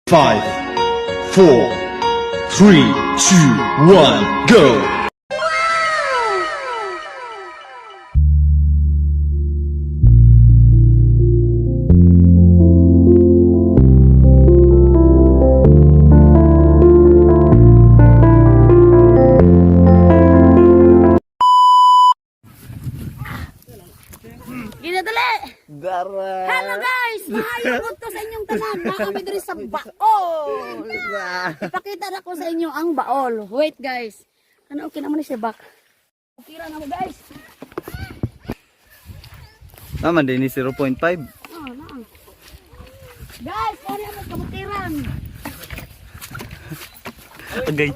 5, 4, 3, 2, 1, go! Ginadali! Hello guys! Mahayong ko to sa inyong tanan. Na kami diri sa baol. Ipakita na ko sa inyo ang baol. Wait guys. Ano okay naman ni si Bak. Tira na mo guys. Naman din ni 0.5. Oh, na. Guys, kaya mo kabutiran. Agay.